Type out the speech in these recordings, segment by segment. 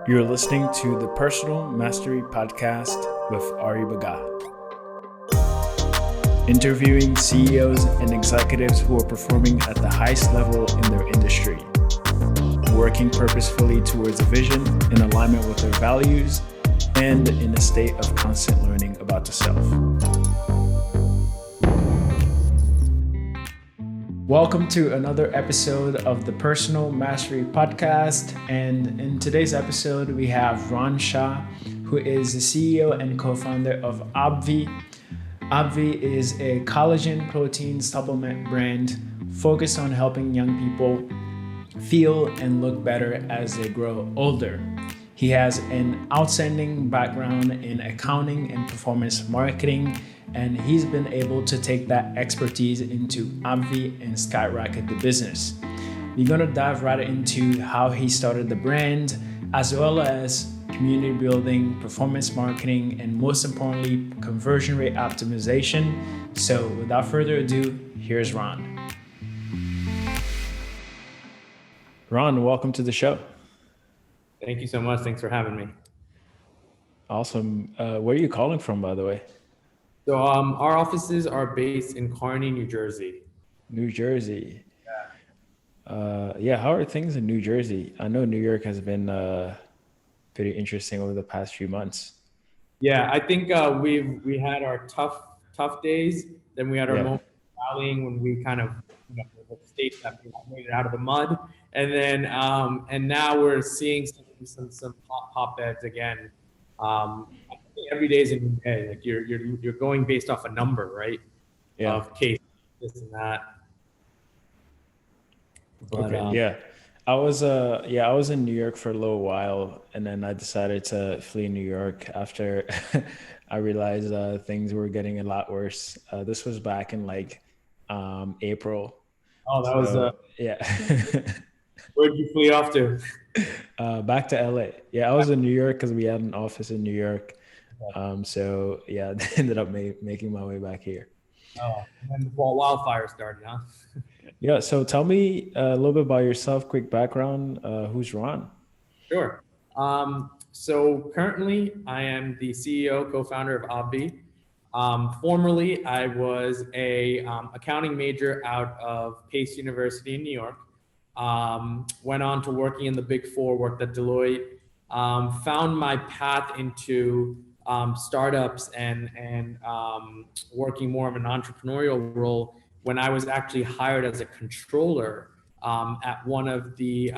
You're listening to the Personal Mastery Podcast with Ari Baga. Interviewing CEOs and executives who are performing at the highest level in their industry, working purposefully towards a vision in alignment with their values, and in a state of constant learning about the self. Welcome to another episode of the Personal Mastery Podcast. And in today's episode, we have Ron Shah, who is the CEO and co-founder of Obvi. Obvi is a collagen protein supplement brand focused on helping young people feel and look better as they grow older. He has an outstanding background in accounting and performance marketing, and he's been able to take that expertise into Obvi and skyrocket the business. We're gonna dive right into how he started the brand, as well as community building, performance marketing, and most importantly, conversion rate optimization. So without further ado, here's Ron. Ron, welcome to the show. Thank you so much. Thanks for having me. Awesome. Where are you calling from, by the way? So our offices are based in Kearney, New Jersey. New Jersey. Yeah. How are things in New Jersey? I know New York has been pretty interesting over the past few months. Yeah, I think we had our tough days. Then we had our moment of rallying when we kind of the states that made it out of the mud, and then and now we're seeing some pop beds again. I think every day is a new day. Like you're going based off a number, right? Yeah. Of cases, this and that. But, okay. I was in New York for a little while, and then I decided to flee New York after I realized things were getting a lot worse. This was back in April. Oh, that was yeah. Where did you flee off to? Back to LA. Yeah, I was in New York because we had an office in New York. So yeah, I ended up making my way back here. Oh, and then the wildfire started, huh? Yeah. So tell me a little bit about yourself, quick background. Who's Ron? Sure. So currently I am the CEO, co-founder of Obvi. Formerly, I was a accounting major out of Pace University in New York. Went on to working in the Big Four, worked at Deloitte, found my path into startups and working more of an entrepreneurial role when I was actually hired as a controller at one of the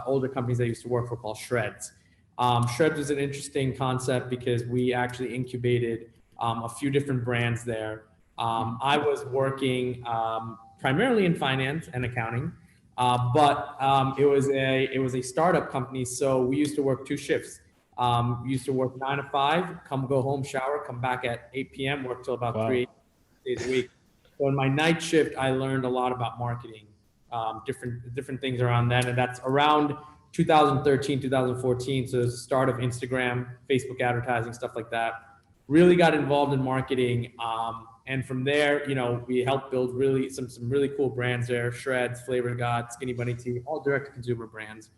older companies I used to work for called Shreds. Shreds was an interesting concept because we actually incubated a few different brands there. I was working primarily in finance and accounting, but it was a startup company, so we used to work 2 shifts. We used to work 9 to 5, go home, shower, come back at 8 p.m., work till about 3 days a week. So in my night shift, I learned a lot about marketing, different things around that, and that's around 2013, 2014. So it was the start of Instagram, Facebook advertising, stuff like that. Really got involved in marketing, and from there, we helped build really some really cool brands there: Shreds, Flavor God, Skinny Bunny Tea, all direct-to-consumer brands.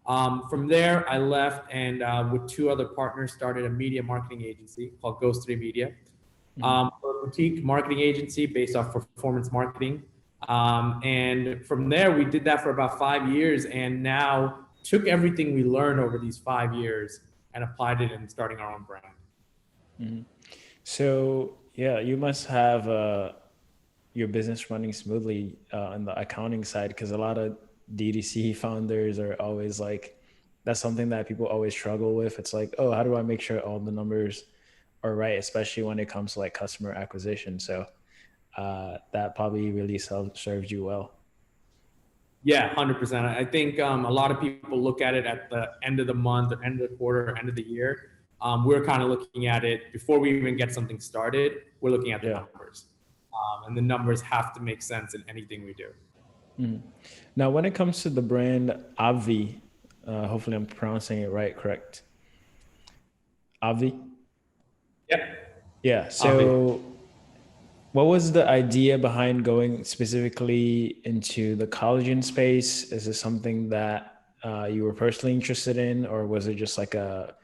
From there, I left and with 2 other partners started a media marketing agency called Ghost 3 Media, a boutique marketing agency based off performance marketing. And from there, we did that for about 5 years, and now took everything we learned over these 5 years and applied it in starting our own brand. Mm-hmm. So yeah, you must have your business running smoothly on the accounting side, because a lot of DTC founders are always like, that's something that people always struggle with. It's like, oh, how do I make sure all the numbers are right, especially when it comes to customer acquisition? So that probably really served you well. Yeah, 100%. I think a lot of people look at it at the end of the month or end of the quarter or end of the year. We're kind of looking at it before we even get something started. We're looking at the numbers, and the numbers have to make sense in anything we do. Mm. Now, when it comes to the brand Obvi, hopefully I'm pronouncing it right, correct? Obvi? Yep. Yeah. So Obvi. What was the idea behind going specifically into the collagen space? Is this something that you were personally interested in, or was it just like a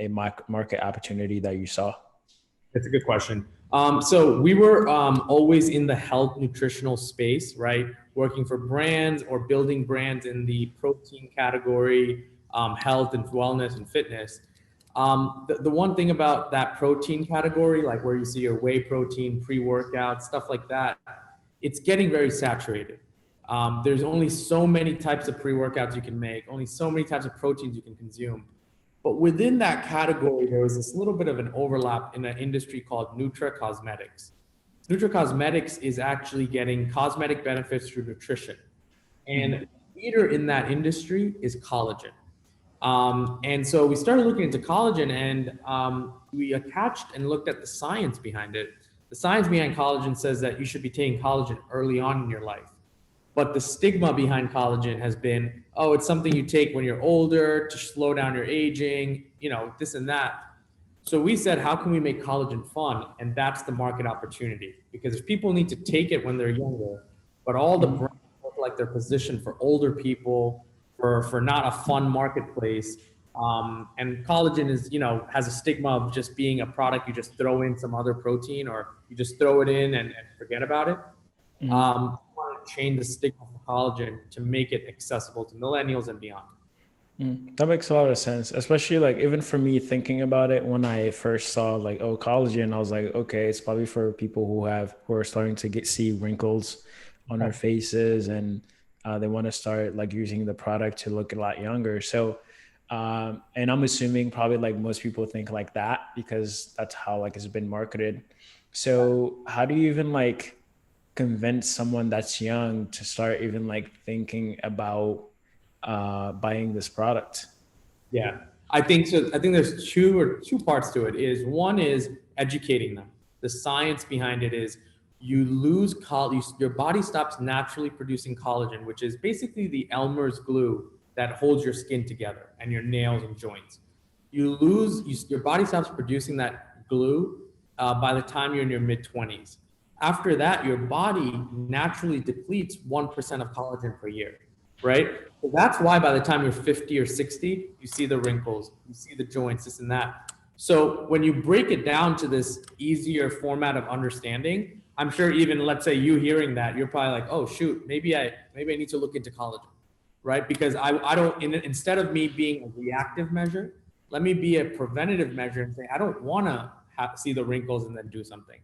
market opportunity that you saw? That's a good question. So we were always in the health nutritional space, right? Working for brands or building brands in the protein category, health and wellness and fitness. The one thing about that protein category, like where you see your whey protein, pre-workout, stuff like that, it's getting very saturated. There's only so many types of pre-workouts you can make, only so many types of proteins you can consume. But within that category, there was this little bit of an overlap in an industry called nutracosmetics. Nutracosmetics is actually getting cosmetic benefits through nutrition. And the leader in that industry is collagen. And so we started looking into collagen, and we attached and looked at the science behind it. The science behind collagen says that you should be taking collagen early on in your life. But the stigma behind collagen has been, oh, it's something you take when you're older to slow down your aging, this and that. So we said, how can we make collagen fun? And that's the market opportunity. Because if people need to take it when they're younger, but all the brands look like they're positioned for older people, for not a fun marketplace. And collagen is, has a stigma of just being a product you just throw in some other protein, or you just throw it in and forget about it. Want to change the stigma for collagen to make it accessible to millennials and beyond. That makes a lot of sense, especially like even for me thinking about it when I first saw like, oh, collagen, I was like, okay, it's probably for people who are starting to see wrinkles on their faces, and they want to start like using the product to look a lot younger. So, and I'm assuming probably like most people think like that because that's how like it's been marketed. So how do you even like convince someone that's young to start even like thinking about buying this product? Yeah, I think so. I think there's two parts to it. One is educating them. The science behind it is you lose collagen, your body stops naturally producing collagen, which is basically the Elmer's glue that holds your skin together and your nails and joints. Your body stops producing that glue by the time you're in your mid-20s. After that, your body naturally depletes 1% of collagen per year, right? So that's why by the time you're 50 or 60, you see the wrinkles, you see the joints, this and that. So when you break it down to this easier format of understanding, I'm sure even let's say you hearing that, you're probably like, oh shoot, maybe I need to look into collagen, right? Because I don't, instead of me being a reactive measure, let me be a preventative measure and say, I don't want to see the wrinkles and then do something.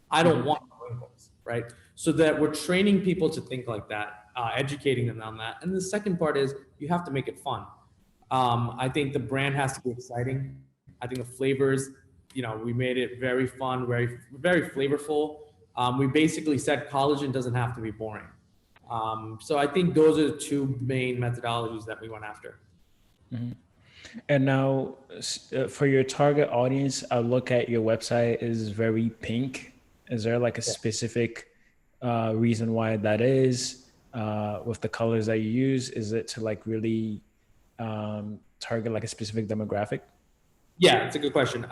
I don't want wrinkles, right? So that we're training people to think like that, educating them on that. And the second part is you have to make it fun. I think the brand has to be exciting. I think the flavors, we made it very fun, very, very flavorful. We basically said collagen doesn't have to be boring. So I think those are the two main methodologies that we went after. And now for your target audience, I look at your website is very pink. Is there like a specific reason why that is with the colors that you use? Is it to like really target like a specific demographic? Yeah, it's a good question.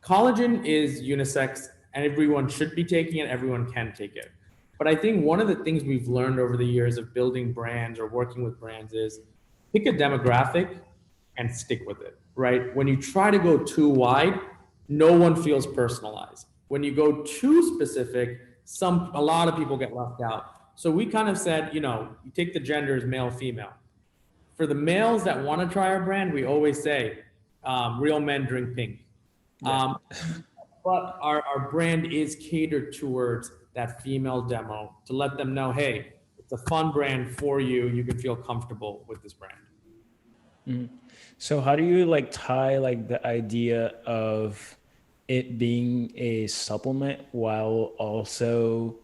Collagen is unisex and everyone should be taking it. Everyone can take it. But I think one of the things we've learned over the years of building brands or working with brands is pick a demographic and stick with it, right? When you try to go too wide, no one feels personalized. When you go too specific, a lot of people get left out. So we kind of said, you take the genders male, female. For the males that want to try our brand, we always say, real men drink pink. But our brand is catered towards that female demo to let them know, hey, it's a fun brand for you. You can feel comfortable with this brand. So how do you like tie like the idea of it being a supplement while also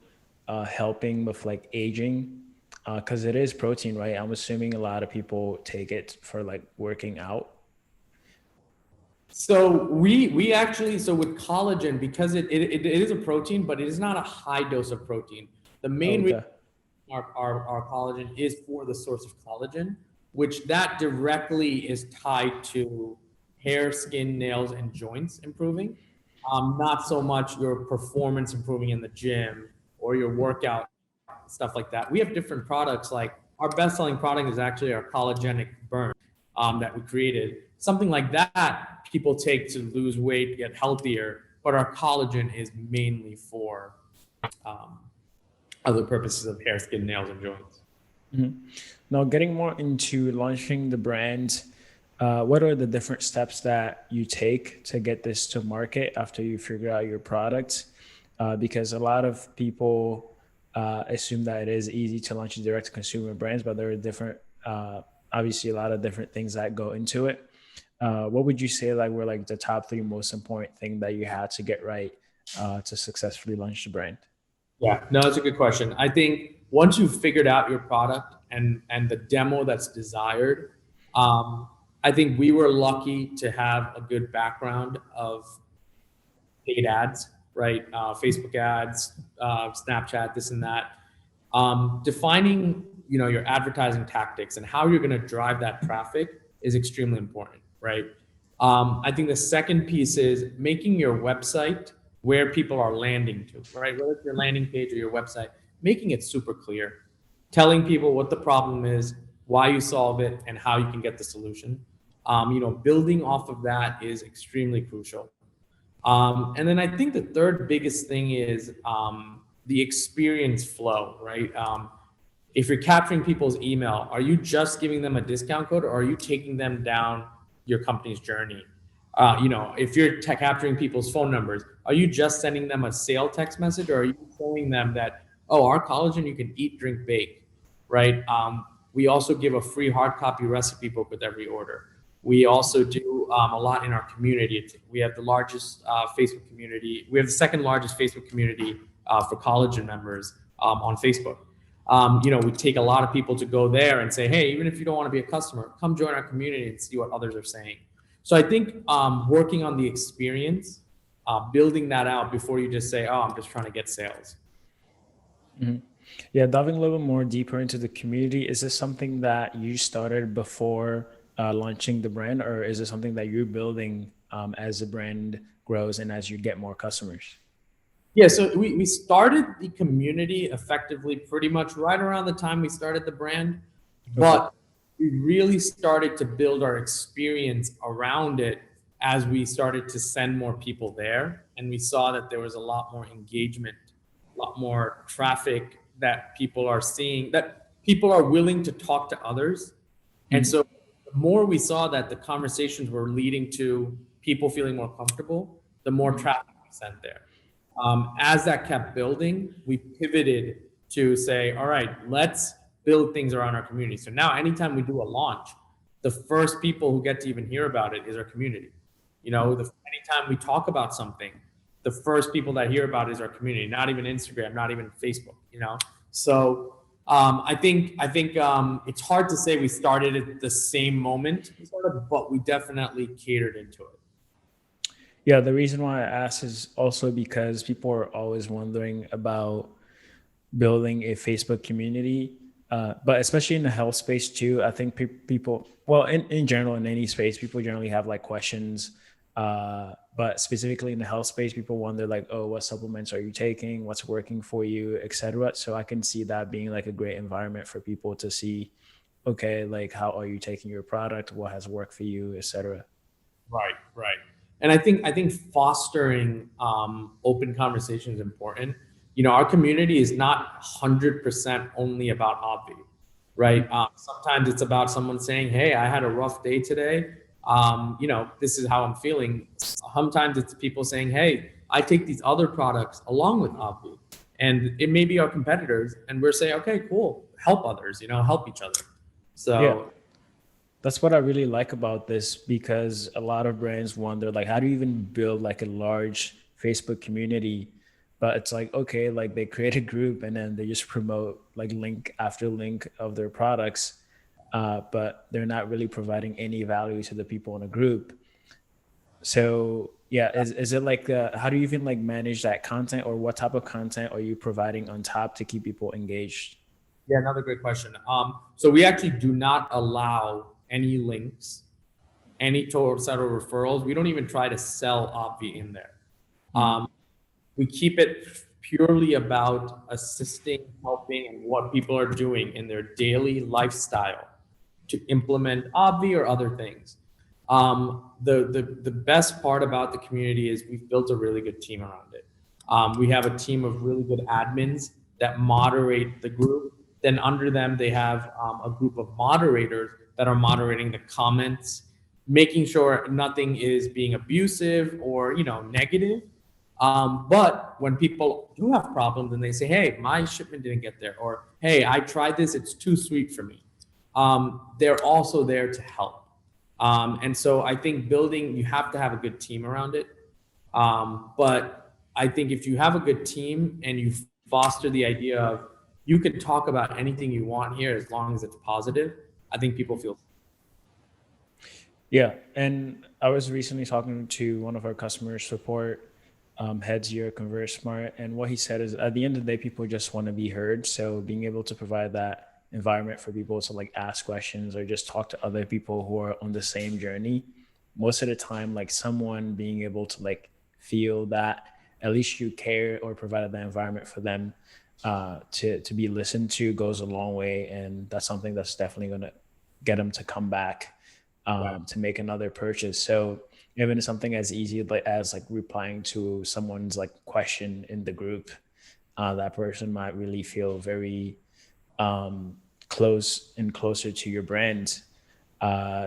helping with like aging? Because it is protein, right? I'm assuming a lot of people take it for like working out. So we actually, so with collagen, because it is a protein, but it is not a high dose of protein. The main reason our collagen is for the source of collagen, which that directly is tied to hair, skin, nails, and joints improving. Not so much your performance improving in the gym or your workout, stuff like that. We have different products like our best-selling product is actually our collagenic burn that we created. Something like that people take to lose weight, get healthier, but our collagen is mainly for um, other purposes of hair, skin, nails, and joints. Mm-hmm. Now, getting more into launching the brand, what are the different steps that you take to get this to market after you figure out your product? Because a lot of people assume that it is easy to launch direct to consumer brands, but there are different, obviously, a lot of different things that go into it. What would you say like were like the top three most important thing that you had to get right to successfully launch the brand? Yeah, no, that's a good question. I think once you've figured out your product and the demo that's desired, um, I think we were lucky to have a good background of paid ads, right? Facebook ads, Snapchat, this and that. Defining, your advertising tactics and how you're going to drive that traffic is extremely important, right? I think the second piece is making your website where people are landing to, right? Whether it's your landing page or your website, making it super clear, telling people what the problem is, why you solve it, and how you can get the solution. Building off of that is extremely crucial. And then I think the third biggest thing is the experience flow, right? If you're capturing people's email, are you just giving them a discount code or are you taking them down your company's journey? If you're capturing people's phone numbers, are you just sending them a sale text message or are you showing them that, oh, our collagen, you can eat, drink, bake, right? We also give a free hard copy recipe book with every order. We also do a lot in our community. We have the largest Facebook community. We have the second largest Facebook community for collagen members on Facebook. We take a lot of people to go there and say, hey, even if you don't want to be a customer, come join our community and see what others are saying. So I think working on the experience, building that out before you just say, oh, I'm just trying to get sales. Mm-hmm. Yeah, diving a little bit more deeper into the community, is this something that you started before launching the brand, or is it something that you're building as the brand grows and as you get more customers? Yeah, so we started the community effectively pretty much right around the time we started the brand, but we really started to build our experience around it as we started to send more people there. And we saw that there was a lot more engagement, a lot more traffic that people are seeing, that people are willing to talk to others. And so the more we saw that the conversations were leading to people feeling more comfortable, the more traffic we sent there. As that kept building, we pivoted to say, all right, let's build things around our community. So now anytime we do a launch, the first people who get to even hear about it is our community. Anytime we talk about something, the first people that hear about it is our community, not even Instagram, not even Facebook, So I think it's hard to say we started at the same moment, but we definitely catered into it. Yeah, the reason why I ask is also because people are always wondering about building a Facebook community, but especially in the health space too. I think people, well, in general, in any space, people generally have like questions. But specifically in the health space, people wonder like, oh, what supplements are you taking? What's working for you, etc. So I can see that being like a great environment for people to see, okay, like how are you taking your product? What has worked for you, etc. Right. And I think fostering open conversation is important. Our community is not 100% only about Obvi, right? Sometimes it's about someone saying, hey, I had a rough day today. This is how I'm feeling. Sometimes it's people saying, hey, I take these other products along with Obvi. And it may be our competitors. And we're saying, okay, cool. Help others, help each other. So yeah. That's what I really like about this, because a lot of brands wonder like, how do you even build like a large Facebook community? But it's like, okay, like they create a group and then they just promote like link after link of their products, but they're not really providing any value to the people in a group. So yeah, is it like, how do you even like manage that content, or what type of content are you providing on top to keep people engaged? Yeah, another great question. So we actually do not allow any links, any total set of referrals. We don't even try to sell Obvi in there. We keep it purely about assisting, helping, and what people are doing in their daily lifestyle to implement Obvi or other things. The best part about the community is we've built a really good team around it. We have a team of really good admins that moderate the group. Then under them, they have a group of moderators that are moderating the comments, making sure nothing is being abusive or negative. But when people do have problems and they say, "Hey, my shipment didn't get there," or "Hey, I tried this; it's too sweet for me," they're also there to help. And so I think you have to have a good team around it. But I think if you have a good team and you foster the idea of you can talk about anything you want here as long as it's positive, I think people feel. Yeah, and I was recently talking to one of our customer support heads here at ConvertSmart, and what he said is, at the end of the day, people just want to be heard. So being able to provide that environment for people to like ask questions or just talk to other people who are on the same journey, most of the time, like someone being able to like feel that at least you care or provided that environment for them to be listened to goes a long way, and that's something that's definitely going to get them to come back to make another purchase. So even something as easy as like replying to someone's like question in the group, that person might really feel very close and closer to your brand.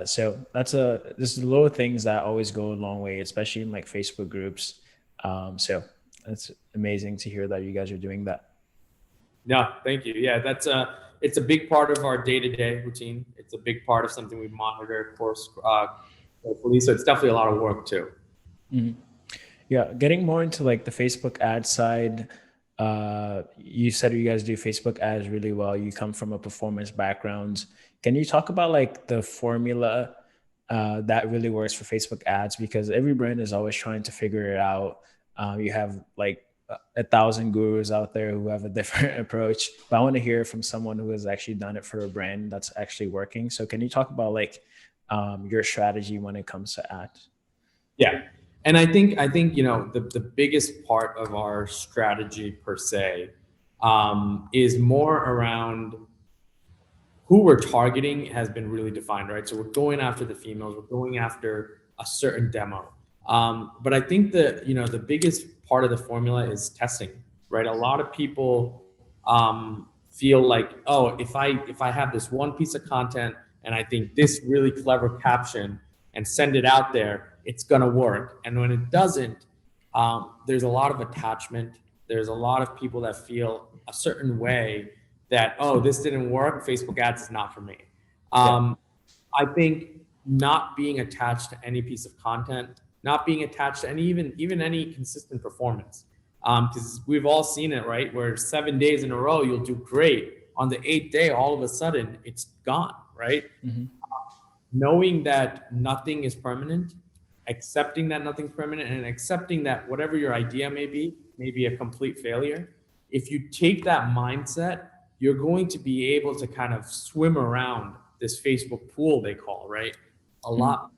So this is little things that always go a long way, especially in like Facebook groups. So that's amazing to hear that you guys are doing that. No, thank you. Yeah, it's a big part of our day-to-day routine. It's a big part of something we monitor, of course, carefully. So it's definitely a lot of work too. Mm-hmm. Yeah, getting more into like the Facebook ad side. You said you guys do Facebook ads really well. You come from a performance background. Can you talk about like the formula that really works for Facebook ads? Because every brand is always trying to figure it out. You have like 1,000 gurus out there who have a different approach, but I want to hear from someone who has actually done it for a brand that's actually working. So can you talk about like your strategy when it comes to ads? Yeah. And I think the biggest part of our strategy per se is more around who we're targeting has been really defined, right? So we're going after the females, we're going after a certain demo. But I think the biggest part of the formula is testing, right? A lot of people feel like, oh, if I have this one piece of content and I think this really clever caption and send it out there, it's gonna work. And when it doesn't, there's a lot of attachment. There's a lot of people that feel a certain way that, oh, this didn't work. Facebook ads is not for me. I think not being attached to any piece of content, not being attached to even any consistent performance. Because we've all seen it, right? Where 7 days in a row, you'll do great. On the 8th day, all of a sudden, it's gone, right? Mm-hmm. Knowing that nothing is permanent, accepting that nothing's permanent, and accepting that whatever your idea may be a complete failure. If you take that mindset, you're going to be able to kind of swim around this Facebook pool they call, right? A lot.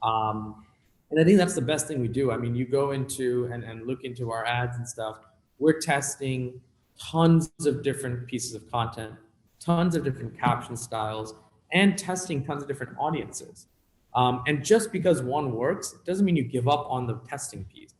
And I think that's the best thing we do. I mean, you go into and look into our ads and stuff, we're testing tons of different pieces of content, tons of different caption styles, and testing tons of different audiences. And just because one works, it doesn't mean you give up on the testing piece.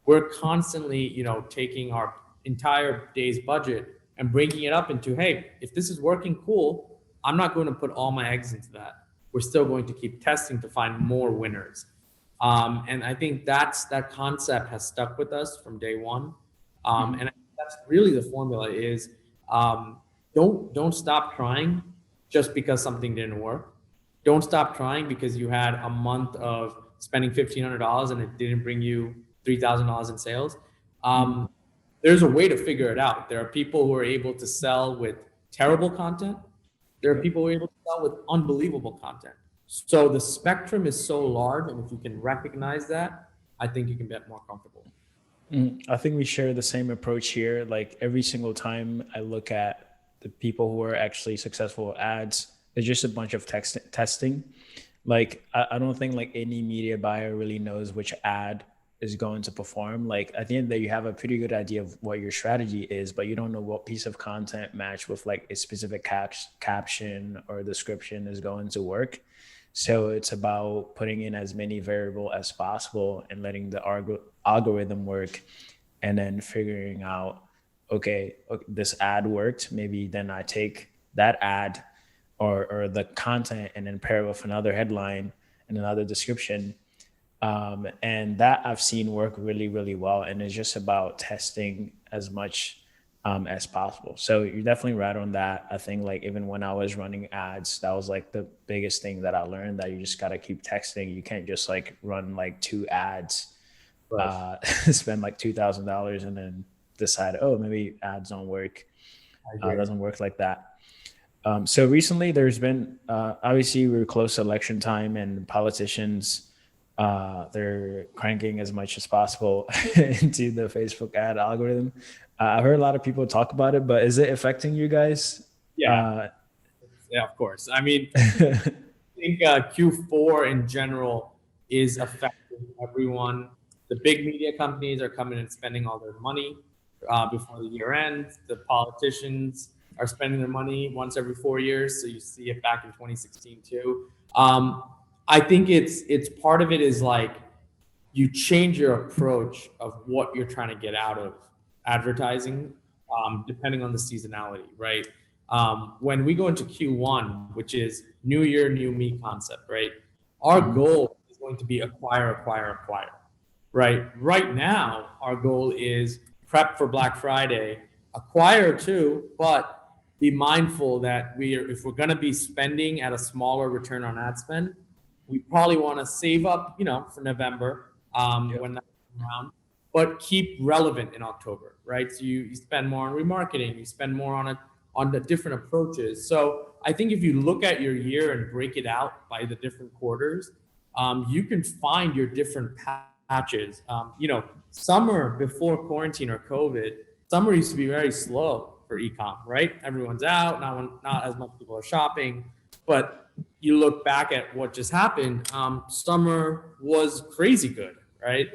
We're constantly, taking our entire day's budget and breaking it up into, hey, if this is working, cool. I'm not going to put all my eggs into that. We're still going to keep testing to find more winners. And I think that concept has stuck with us from day one. And I think that's really the formula is don't stop trying just because something didn't work. Don't stop trying because you had a month of spending $1,500 and it didn't bring you $3,000 in sales. There's a way to figure it out. There are people who are able to sell with terrible content. There are people who are able to sell with unbelievable content. So the spectrum is so large, and if you can recognize that, I think you can get more comfortable. I think we share the same approach here. Like every single time I look at the people who are actually successful at ads, it's just a bunch of testing. Like I don't think like any media buyer really knows which ad is going to perform. Like at the end of the day, you have a pretty good idea of what your strategy is, but you don't know what piece of content match with like a specific caption or description is going to work. So it's about putting in as many variable as possible and letting the algorithm work, and then figuring out, okay, this ad worked. Maybe then I take that ad or the content and then pair it with another headline and another description. And that I've seen work really, really well. And it's just about testing as much as possible. So you're definitely right on that. I think like even when I was running ads, that was like the biggest thing that I learned, that you just got to keep texting. You can't just like run like 2 ads, Right. spend like $2,000 and then decide, oh, maybe ads don't work. I agree. Doesn't work like that. So recently, there's been obviously we're close to election time, and politicians they're cranking as much as possible into the Facebook ad algorithm. I heard a lot of people talk about it, but is it affecting you guys? Yeah. Uh, Yeah, of course. I mean, I think Q4 in general is affecting everyone. The big media companies are coming and spending all their money before the year ends. The politicians are spending their money once every 4 years, so you see it back in 2016 too. I think it's part of it is like you change your approach of what you're trying to get out of advertising, depending on the seasonality, right? When we go into Q1, which is new year, new me concept, right? Our goal is going to be acquire, acquire, acquire, right? Right now, our goal is prep for Black Friday, acquire too, but be mindful that if we're going to be spending at a smaller return on ad spend, we probably want to save up, for November Yep. when that's around, but keep relevant in October, right? So you spend more on remarketing, you spend more on the different approaches. So I think if you look at your year and break it out by the different quarters, you can find your different patches. Summer before quarantine or COVID, summer used to be very slow for ecom, right? Everyone's out, not as much people are shopping, but you look back at what just happened, summer was crazy good, right?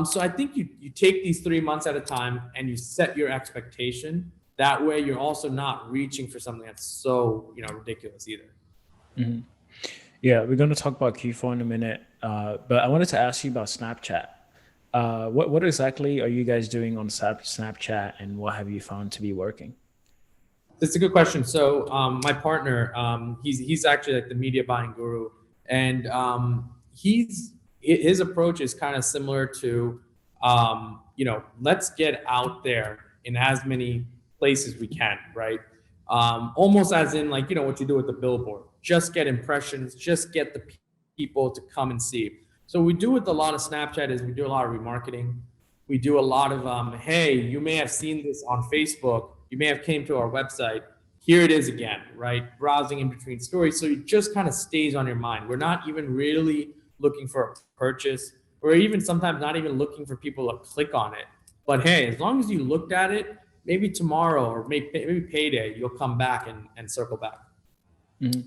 So I think you take these 3 months at a time and you set your expectation. That way, you're also not reaching for something that's so ridiculous either. Mhm. Yeah, we're going to talk about Q4 in a minute, but I wanted to ask you about Snapchat. What exactly are you guys doing on Snapchat, and what have you found to be working? That's a good question. So my partner, he's actually like the media buying guru, and his approach is kind of similar to, let's get out there in as many places we can, right? Almost as in like what you do with the billboard, just get impressions, just get the people to come and see. So we do with a lot of Snapchat is we do a lot of remarketing. We do a lot of hey, you may have seen this on Facebook, you may have came to our website, here it is again, right? Browsing in between stories, so it just kind of stays on your mind. We're not even really looking for a purchase, or even sometimes not even looking for people to click on it, but hey, as long as you looked at it, maybe tomorrow or maybe payday, you'll come back and circle back. Mhm.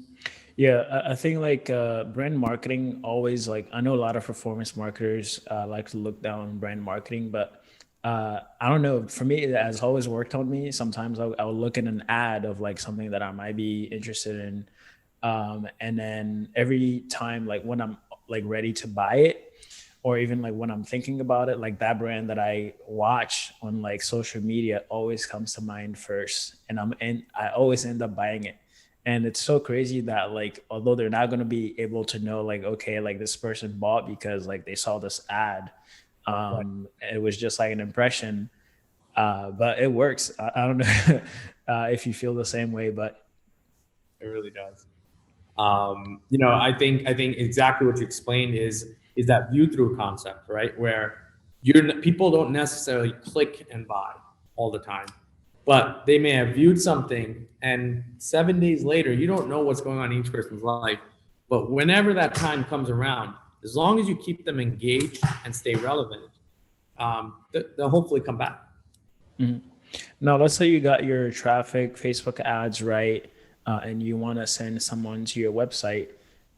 Yeah, I think like brand marketing always, like I know a lot of performance marketers like to look down on brand marketing, but I don't know. For me, it has always worked on me. Sometimes I'll look at an ad of like something that I might be interested in, and then every time like when I'm like ready to buy it, or even like when I'm thinking about it, like that brand that I watch on like social media always comes to mind first, and I always end up buying it. And it's so crazy that like although they're not going to be able to know like, okay, like this person bought because like they saw this ad, Right. it was just like an impression, but it works. I don't know if you feel the same way, but It really does. I think exactly what you explained is that view through concept, right? Where people don't necessarily click and buy all the time, but they may have viewed something, and 7 days later, you don't know what's going on in each person's life. But whenever that time comes around, as long as you keep them engaged and stay relevant, they'll hopefully come back. Mhm. Now let's say you got your traffic Facebook ads right, and you want to send someone to your website.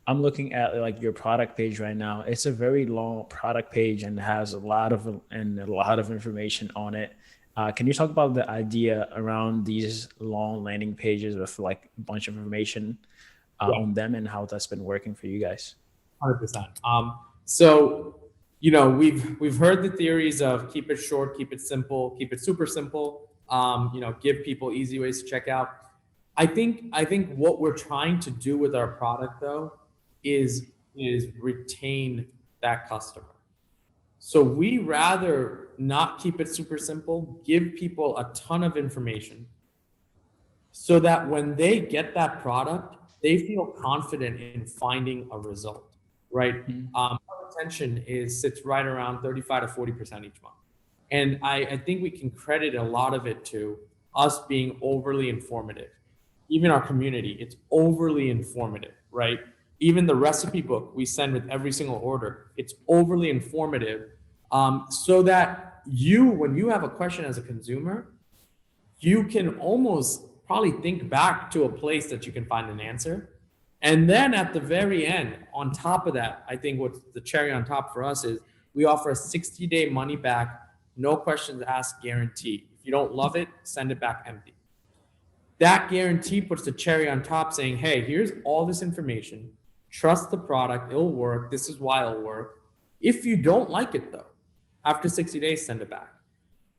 I'm looking at like your product page right now. It's a very long product page and has a lot of information on it. Can you talk about the idea around these long landing pages with like a bunch of information Yeah, on them and how that's been working for you guys? 100%. So we've heard the theories of keep it short, keep it simple, keep it super simple. Give people easy ways to check out. I think what we're trying to do with our product though is retain that customer. So we rather not keep it super simple, give people a ton of information so that when they get that product, they feel confident in finding a result, right? Mm. Our retention sits right around 35 to 40% each month. And I think we can credit a lot of it to us being overly informative. Even our community, it's overly informative, right? Even the recipe book we send with every single order, it's overly informative, so that when you have a question as a consumer, you can almost probably think back to a place that you can find an answer. And then at the very end, on top of that, I think what's the cherry on top for us is we offer a 60-day money back, no questions asked guarantee. If you don't love it, send it back empty. That guarantee puts the cherry on top saying, hey, here's all this information. Trust the product, it'll work. This is why it'll work. If you don't like it though, after 60 days, send it back.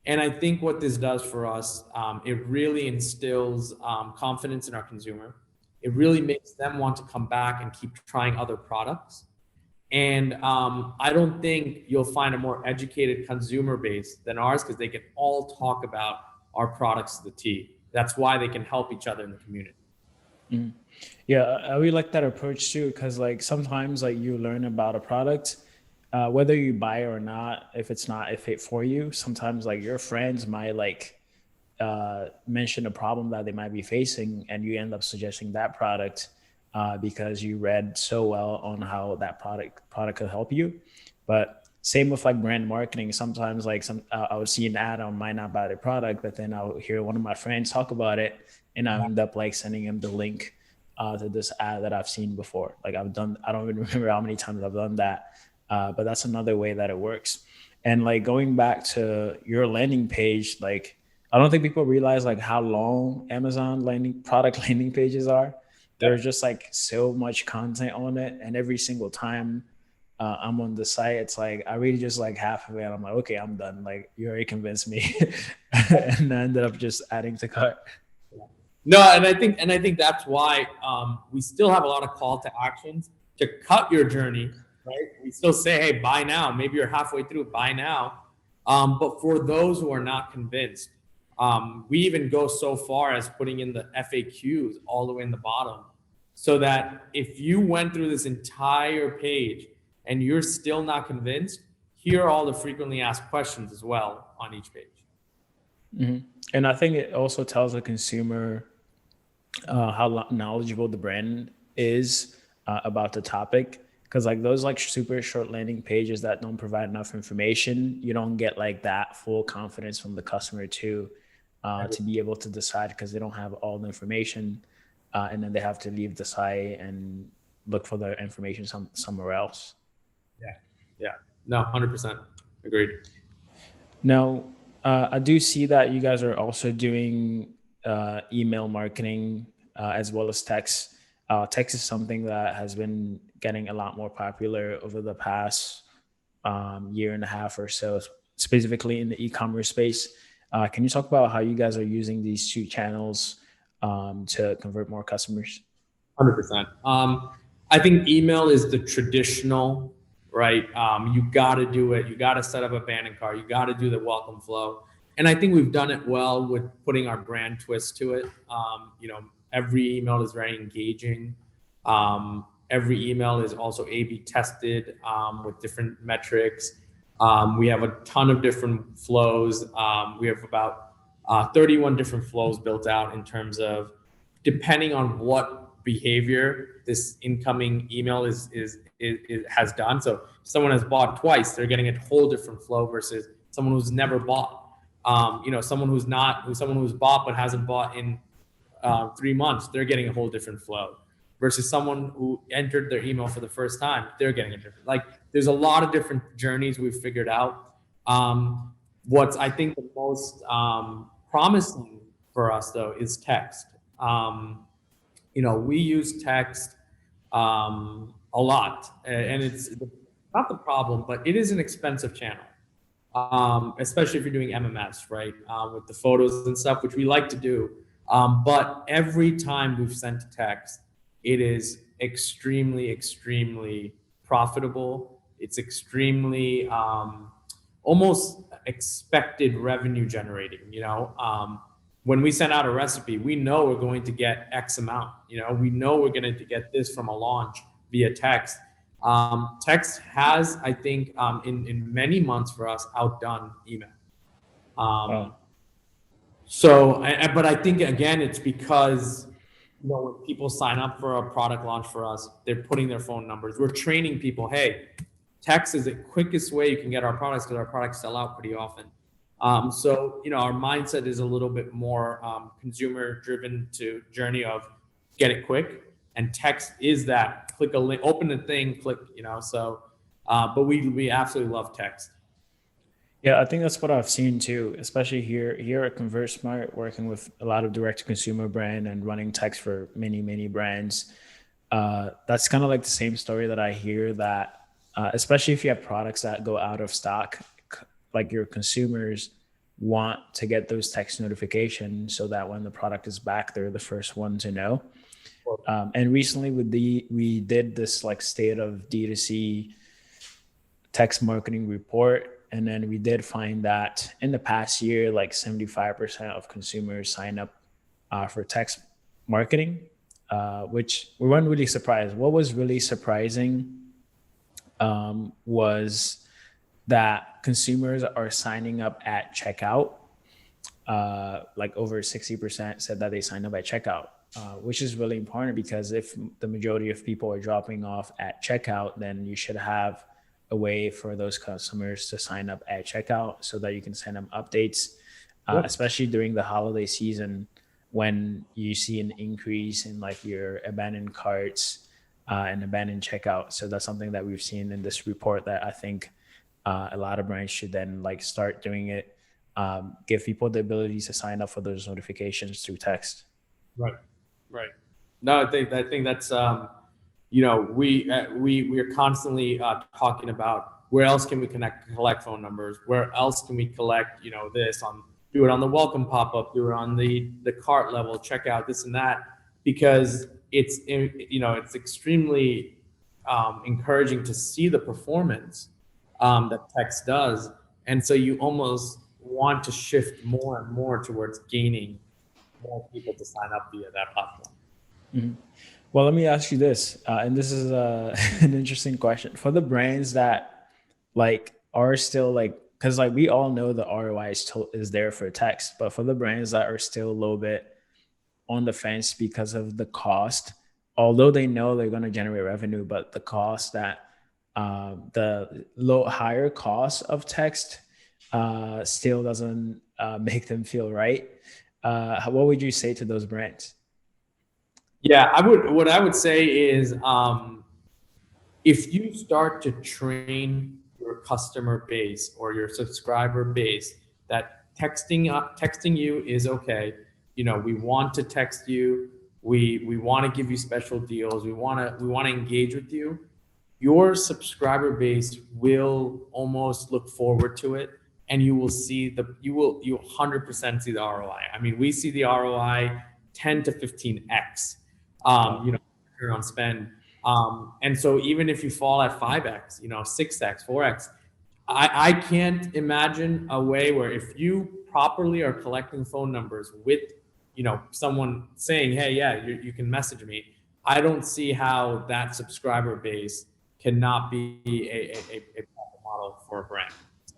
And I think what this does for us, it really instills confidence in our consumer. It really makes them want to come back and keep trying other products. And I don't think you'll find a more educated consumer base than ours because they can all talk about our products to the T. That's why they can help each other in the community. Mm. Yeah, I really like that approach too, because like sometimes like you learn about a product, whether you buy it or not, if it's not a fit for you, sometimes like your friends might like mention a problem that they might be facing, and you end up suggesting that product because you read so well on how that product could help you. But same with like brand marketing. Sometimes like I would see an ad, I might not buy the product, but then I'll hear one of my friends talk about it, and I end up like sending him the link to this ad that I've seen before. Like I don't even remember how many times I've done that. But that's another way that it works. And like going back to your landing page, like I don't think people realize like how long Amazon product landing pages are. There's just like so much content on it, and every single time I'm on the site, it's like I really just like half of it. And I'm like, okay, I'm done. Like you already convinced me, and I ended up just adding to cart. No, and I think that's why we still have a lot of call to actions to cut your journey. Right? We still say, hey, buy now. Maybe you're halfway through, buy now. But for those who are not convinced, we even go so far as putting in the FAQs all the way in the bottom, so that if you went through this entire page and you're still not convinced, here are all the frequently asked questions as well on each page. Mm-hmm. And I think it also tells the consumer how knowledgeable the brand is about the topic. Because like those like super short landing pages that don't provide enough information, you don't get like that full confidence from the customer to be able to decide, because they don't have all the information, and then they have to leave the site and look for the information somewhere else. Yeah, no, 100% agreed. Now, I do see that you guys are also doing email marketing as well as text. Text is something that has been getting a lot more popular over the past year and a half or so, specifically in the e-commerce space. Can you talk about how you guys are using these two channels to convert more customers? 100%. I think email is the traditional, right? You got to do it. You got to set up a abandoned cart. You got to do the welcome flow. And I think we've done it well with putting our brand twist to it. Every email is very engaging. Every email is also A/B tested with different metrics. We have a ton of different flows. We have about 31 different flows built out in terms of depending on what behavior this incoming email has done. So if someone has bought twice, they're getting a whole different flow versus someone who's never bought. Someone who's bought but hasn't bought in 3 months, they're getting a whole different flow. versus someone who entered their email for the first time. They're getting a different, like there's a lot of different journeys we've figured out. What's I think the most promising for us though is text. We use text a lot, and it's not the problem, but it is an expensive channel, especially if you're doing MMS, right? With the photos and stuff, which we like to do. But every time we've sent text, it is extremely, extremely profitable. It's extremely almost expected revenue generating. When we send out a recipe, we know we're going to get X amount. We know we're going to get this from a launch via text. Text has, I think, in many months for us, outdone email. Wow. But I think again, it's because when people sign up for a product launch for us, they're putting their phone numbers. We're training people. Hey, text is the quickest way you can get our products because our products sell out pretty often. Our mindset is a little bit more consumer driven to journey of get it quick, and text is that click a link, open the thing, click. But we absolutely love text. Yeah, I think that's what I've seen too, especially here at ConvertSmart, working with a lot of direct to consumer brand and running text for many brands. That's kind of like the same story that I hear, that especially if you have products that go out of stock, like your consumers want to get those text notifications so that when the product is back, they're the first one to know. And recently we did this like state of D2C text marketing report. And then we did find that in the past year, like 75% of consumers sign up for text marketing, which we weren't really surprised. What was really surprising was that consumers are signing up at checkout. Like over 60% said that they signed up at checkout, which is really important, because if the majority of people are dropping off at checkout, then you should have a way for those customers to sign up at checkout so that you can send them updates, especially during the holiday season when you see an increase in like your abandoned carts and abandoned checkout. So that's something that we've seen in this report that I think a lot of brands should then like start doing it, give people the ability to sign up for those notifications through text. Right. No, I think that's we are constantly talking about where else can we collect phone numbers, where else can we collect do it on the welcome pop-up, do it on the cart level, checkout, this and that, because it's extremely encouraging to see the performance that text does, and so you almost want to shift more and more towards gaining more people to sign up via that platform. Mm-hmm. Well, let me ask you this, and this is an interesting question for the brands that like are still like, because like we all know the ROI is there for text, but for the brands that are still a little bit on the fence because of the cost, although they know they're going to generate revenue, but the cost that the higher cost of text still doesn't make them feel right. What would you say to those brands? Yeah, what I would say is, if you start to train your customer base or your subscriber base that texting you is okay. We want to text you. We want to give you special deals. We want to engage with you. Your subscriber base will almost look forward to it, and you will 100% see the ROI. I mean, we see the ROI 10 to 15x. Return on spend. And so even if you fall at 5x, 6x, 4x, I can't imagine a way where if you properly are collecting phone numbers with, someone saying, hey, yeah, you can message me. I don't see how that subscriber base cannot be a model for a brand. So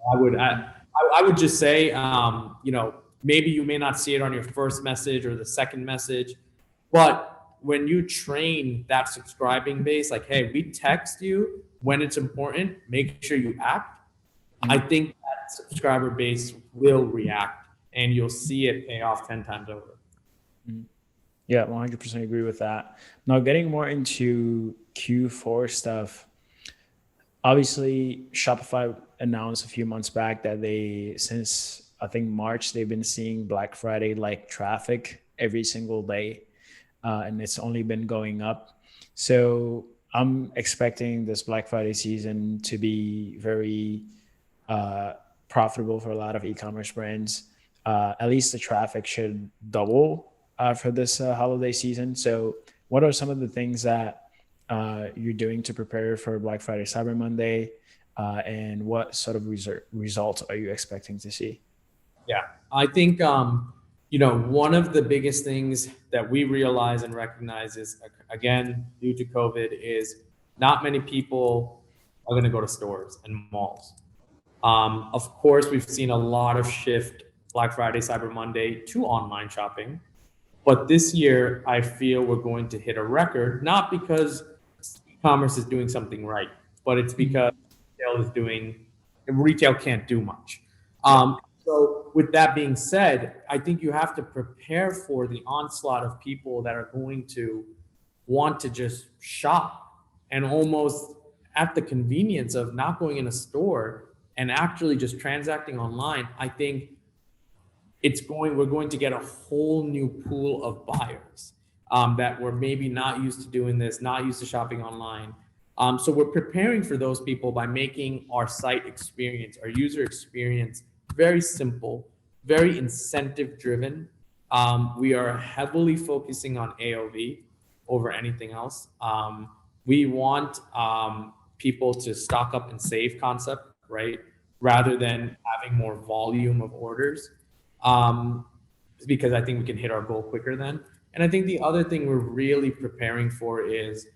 I would just say, maybe you may not see it on your first message or the second message, but when you train that subscribing base, like, hey, we text you when it's important, make sure you act. I think that subscriber base will react, and you'll see it pay off 10 times over. Yeah, 100% agree with that. Now, getting more into Q4 stuff, obviously Shopify announced a few months back that since I think March, they've been seeing Black Friday like traffic every single day, and it's only been going up. So I'm expecting this Black Friday season to be very uh, profitable for a lot of e-commerce brands. At least the traffic should double for this holiday season. So, what are some of the things that you're doing to prepare for Black Friday, Cyber Monday, and what sort of results are you expecting to see? Yeah, I think one of the biggest things that we realize and recognize is again due to COVID is not many people are going to go to stores and malls. Of course, we've seen a lot of shift Black Friday, Cyber Monday to online shopping, but this year I feel we're going to hit a record not because e-commerce is doing something right, but it's because retail can't do much. Yeah. So with that being said, I think you have to prepare for the onslaught of people that are going to want to just shop and almost at the convenience of not going in a store and actually just transacting online. I think we're going to get a whole new pool of buyers that were maybe not used to doing this, not used to shopping online. So we're preparing for those people by making our site experience, our user experience, very simple, very incentive driven. We are heavily focusing on AOV over anything else. We want people to stock up and save concept, right? Rather than having more volume of orders, um, because I think we can hit our goal quicker then. And I think the other thing we're really preparing for is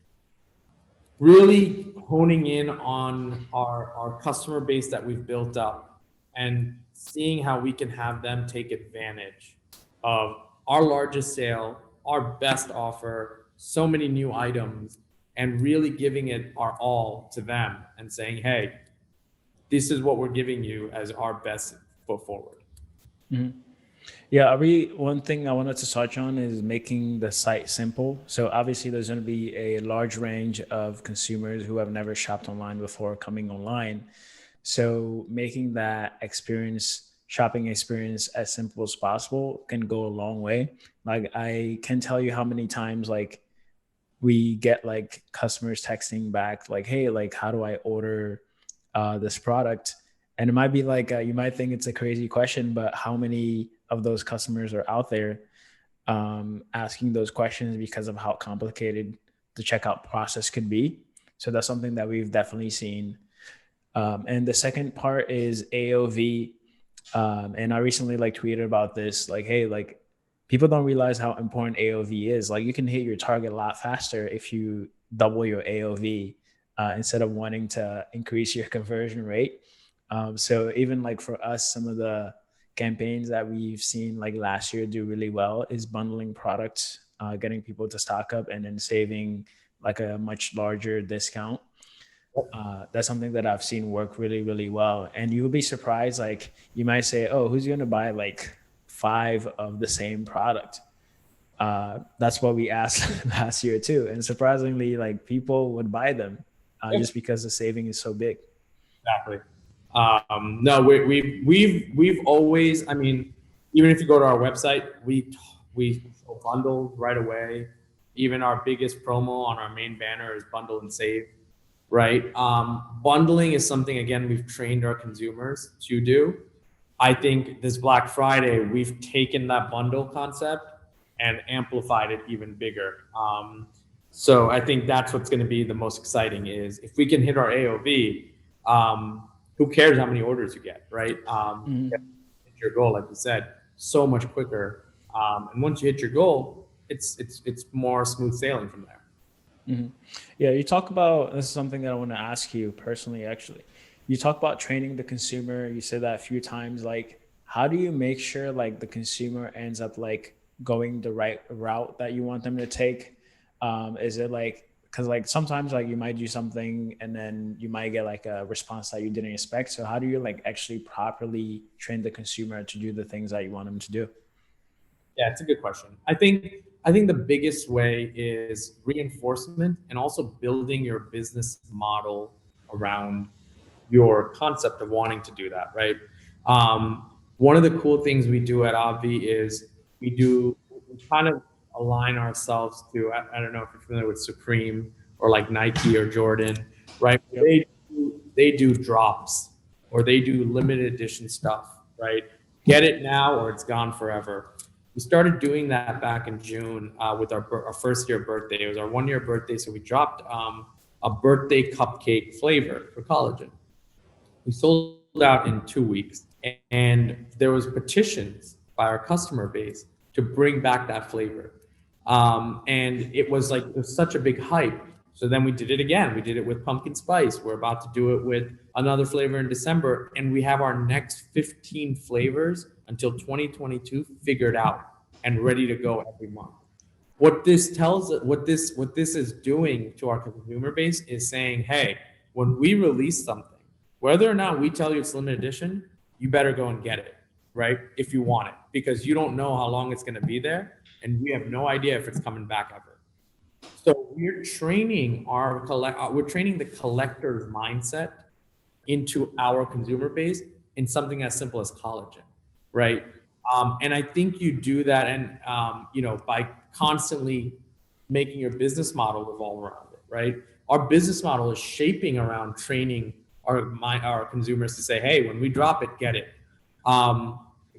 really honing in on our customer base that we've built up and seeing how we can have them take advantage of our largest sale, our best offer, so many new items, and really giving it our all to them and saying, hey, this is what we're giving you as our best foot forward. Mhm. Yeah, one thing I wanted to touch on is making the site simple. So obviously, there's going to be a large range of consumers who have never shopped online before coming online. So making that shopping experience as simple as possible can go a long way. Like I can tell you how many times like we get like customers texting back like, hey, like how do I order this product? And it might be like you might think it's a crazy question, but how many of those customers are out there asking those questions because of how complicated the checkout process could be? So that's something that we've definitely seen. And the second part is AOV. And I recently like tweeted about this, like, hey, like people don't realize how important AOV is. Like you can hit your target a lot faster if you double your AOV instead of wanting to increase your conversion rate. So even like for us, some of the campaigns that we've seen like last year do really well is bundling products, getting people to stock up and then saving like a much larger discount. That's something that I've seen work really, really well. And you'll be surprised. Like you might say, "Oh, who's going to buy like 5 of the same product?" That's what we asked last year too, and surprisingly, like people would buy them just because the saving is so big. Exactly. No, we've always. I mean, even if you go to our website, we bundle right away. Even our biggest promo on our main banner is bundle and save, right? Bundling is something again we've trained our consumers to do. I think this Black Friday we've taken that bundle concept and amplified it even bigger. So I think that's what's going to be the most exciting is if we can hit our AOV. Who cares how many orders you get, right? Hit your goal, like you said, so much quicker. And once you hit your goal, it's more smooth sailing from there. Mm-hmm. Yeah, you talk about this is something that I want to ask you personally. Actually, you talk about training the consumer. You said that a few times. Like, how do you make sure like the consumer ends up like going the right route that you want them to take? Is it like because like sometimes like you might do something and then you might get like a response that you didn't expect. So how do you like actually properly train the consumer to do the things that you want them to do? Yeah, it's a good question. I think I think the biggest way is reinforcement and also building your business model around your concept of wanting to do that, right? One of the cool things we do at Obvi is we kind of align ourselves to, I don't know if you're familiar with Supreme or like Nike or Jordan, right? Yep. They do drops or they do limited edition stuff, right? Get it now or it's gone forever. We started doing that back in June with our first year birthday. It was our 1 year birthday, so we dropped a birthday cupcake flavor for collagen. We sold out in 2 weeks, and there was petitions by our customer base to bring back that flavor. And it was like it was such a big hype. So then we did it again. We did it with pumpkin spice. We're about to do it with another flavor in December, and we have our next 15 flavors until 2022 figured out and ready to go every month. What this is doing to our consumer base is saying, hey, when we release something, whether or not we tell you it's limited edition, you better go and get it, right? If you want it, because you don't know how long it's going to be there, and we have no idea if it's coming back ever. So we're training we're training the collector's mindset into our consumer base in something as simple as collagen, right? And I think you do that, and by constantly making your business model revolve around it, right? Our business model is shaping around training our consumers to say, hey, when we drop it, get it.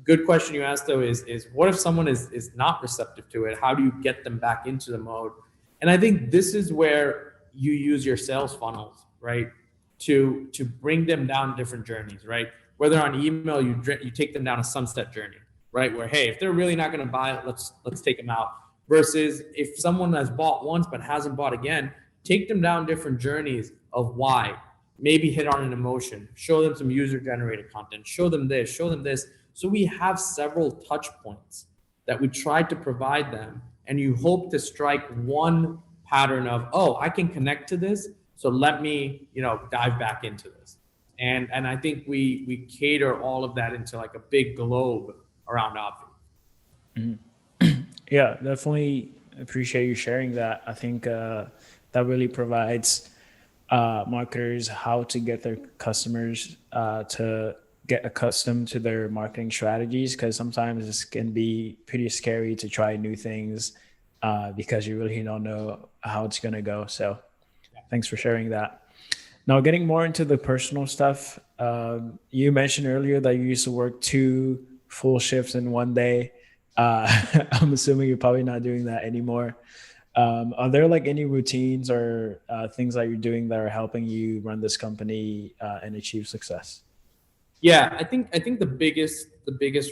Good question you asked though is what if someone is not receptive to it? How do you get them back into the mode? And I think this is where you use your sales funnels, right? To bring them down different journeys, right? Whether on email you take them down a sunset journey, right? Where hey, if they're really not going to buy it, let's take them out. Versus if someone has bought once but hasn't bought again, take them down different journeys of why. Maybe hit on an emotion, show them some user generated content, show them this, show them this. So we have several touch points that we try to provide them, and you hope to strike one pattern of, oh, I can connect to this, so let me dive back into this. And I think we cater all of that into like a big globe around Obvi. Mm-hmm. Yeah, definitely appreciate you sharing that. I think that really provides marketers how to get their customers to get accustomed to their marketing strategies, because sometimes this can be pretty scary to try new things because you really don't know how it's going to go. So thanks for sharing that. Now, getting more into the personal stuff, you mentioned earlier that you used to work 2 full shifts in one day. I'm assuming you're probably not doing that anymore. Are there like any routines or things that you're doing that are helping you run this company and achieve success? Yeah, I think the biggest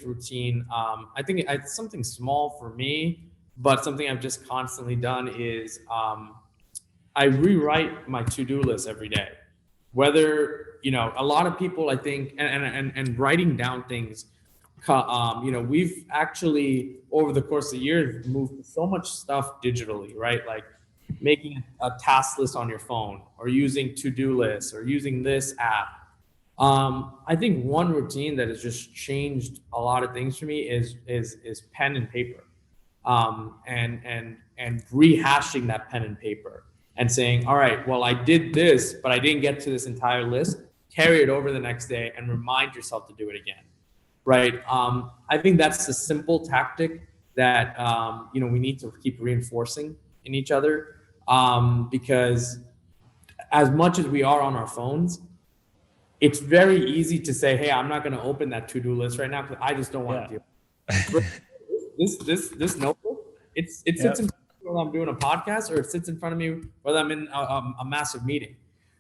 routine, I think it's something small for me, but something I've just constantly done is I rewrite my to-do list every day. Whether a lot of people, I think, and writing down things. We've actually over the course of the years moved so much stuff digitally, right? Like making a task list on your phone, or using to-do lists, or using this app. I think one routine that has just changed a lot of things for me is pen and paper, and rehashing that pen and paper and saying, all right, well, I did this, but I didn't get to this entire list. Carry it over the next day and remind yourself to do it again. Right. I think that's the simple tactic that we need to keep reinforcing in each other, because as much as we are on our phones, it's very easy to say, hey, I'm not going to open that to-do list right now because I just don't want to do it. This notebook, it sits in front of me while I'm doing a podcast, or it sits in front of me while I'm in a massive meeting.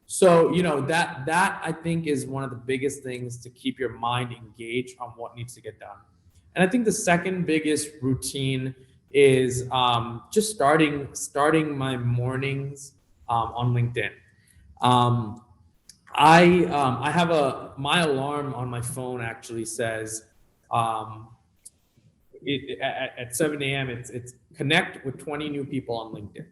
So, that I think is one of the biggest things to keep your mind engaged on what needs to get done. And I think the second biggest routine is just starting my mornings on LinkedIn. I have my alarm on my phone actually says at 7 a.m. It's connect with 20 new people on LinkedIn.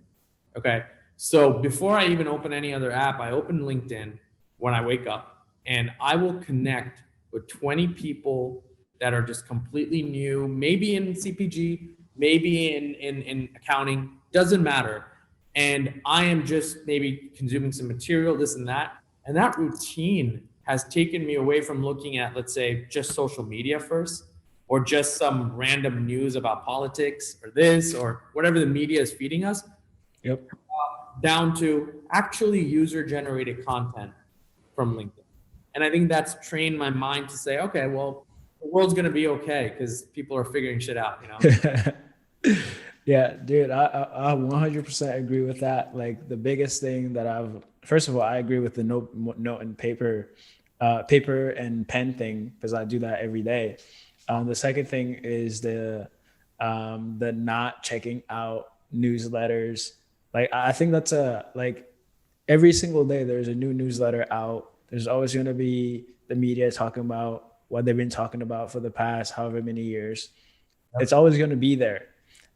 Okay. So before I even open any other app, I open LinkedIn when I wake up, and I will connect with 20 people that are just completely new, maybe in CPG, maybe in accounting, doesn't matter. And I am just maybe consuming some material, this and that. And that routine has taken me away from looking at, let's say, just social media first, or just some random news about politics or this or whatever the media is feeding us, Yep. down to actually user generated content from LinkedIn. And I think that's trained my mind to say, okay, well, the world's going to be okay because people are figuring shit out, Yeah, dude, I 100% agree with that. Like the biggest thing that first of all, I agree with the note and paper and pen thing because I do that every day. The second thing is the not checking out newsletters. Like I think that's like every single day there's a new newsletter out. There's always going to be the media talking about what they've been talking about for the past however many years. Yep. It's always going to be there.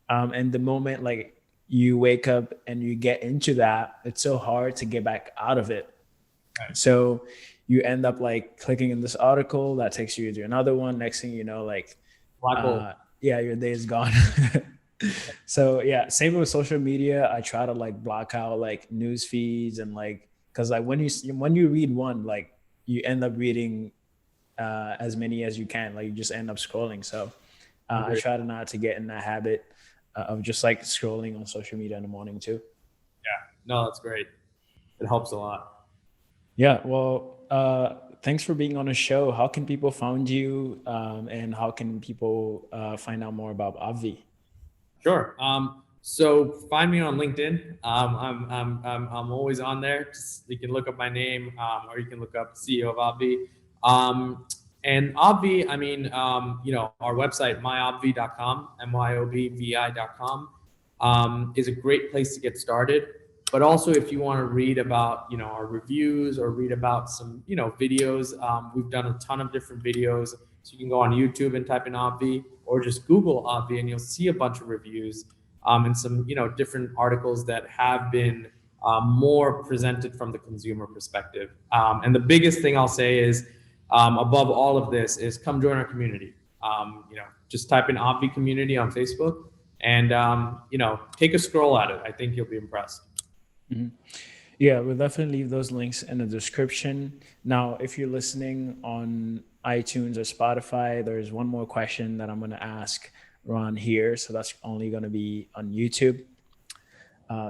And the moment like you wake up and you get into that, it's so hard to get back out of it. Right. So you end up like clicking in this article that takes you to another one. Next thing you know, like, your day is gone. So yeah, same with social media. I try to like block out like news feeds and like, cause like when you read one, like you end up reading as many as you can, like you just end up scrolling. So I try to not to get in that habit of just like scrolling on social media in the morning too. Yeah, no, that's great. It helps a lot. Yeah. Well, thanks for being on the show. How can people find you, and how can people find out more about Obvi? Sure. So find me on LinkedIn. I'm always on there. You can look up my name, or you can look up CEO of Obvi. And Obvi, I mean, our website, myobvi.com, myobvi.com, is a great place to get started. But also, if you want to read about, our reviews or read about some, videos, we've done a ton of different videos. So you can go on YouTube and type in Obvi, or just Google Obvi, and you'll see a bunch of reviews and some, different articles that have been more presented from the consumer perspective. And the biggest thing I'll say is, above all of this is come join our community. Just type in Obvi community on Facebook and, take a scroll at it. I think you'll be impressed. Mm-hmm. Yeah, we'll definitely leave those links in the description. Now, if you're listening on iTunes or Spotify, there's one more question that I'm going to ask Ron here. So that's only going to be on YouTube.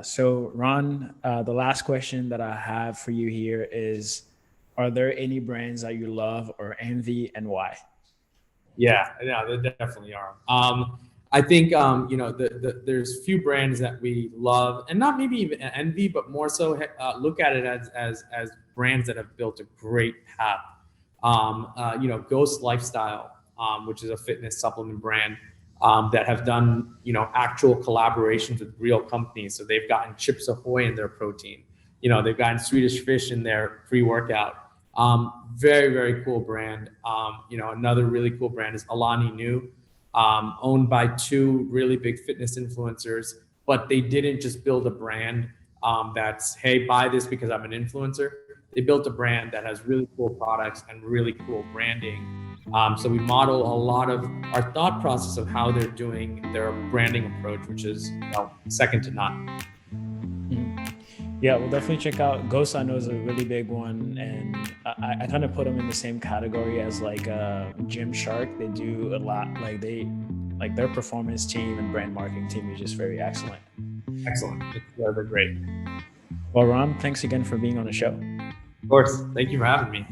So Ron, the last question that I have for you here is, are there any brands that you love or envy, and why? Yeah, there definitely are. I think, there's few brands that we love, and not maybe even envy, but more so look at it as brands that have built a great path. Ghost Lifestyle, which is a fitness supplement brand that have done, actual collaborations with real companies. So they've gotten Chips Ahoy in their protein. They've gotten Swedish Fish in their pre-workout. Very, very cool brand. Another really cool brand is Alani Nu, owned by two really big fitness influencers, but they didn't just build a brand that's, hey, buy this because I'm an influencer. They built a brand that has really cool products and really cool branding. So we model a lot of our thought process of how they're doing their branding approach, which is second to none. Yeah, we'll definitely check out Ghost. I know is a really big one, and I kind of put them in the same category as like Gymshark. They do a lot, like their performance team and brand marketing team is just very excellent. Excellent. Yeah, they're great. Well, Ron, thanks again for being on the show. Of course. Thank you for having me.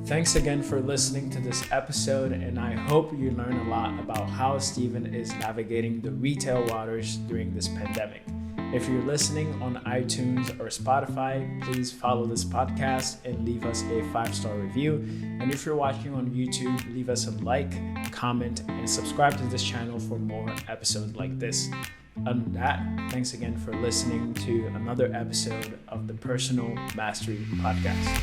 Thanks again for listening to this episode, and I hope you learn a lot about how Steven is navigating the retail waters during this pandemic. If you're listening on iTunes or Spotify, please follow this podcast and leave us a 5-star review. And if you're watching on YouTube, leave us a like, comment, and subscribe to this channel for more episodes like this. Other than that, thanks again for listening to another episode of the Personal Mastery Podcast.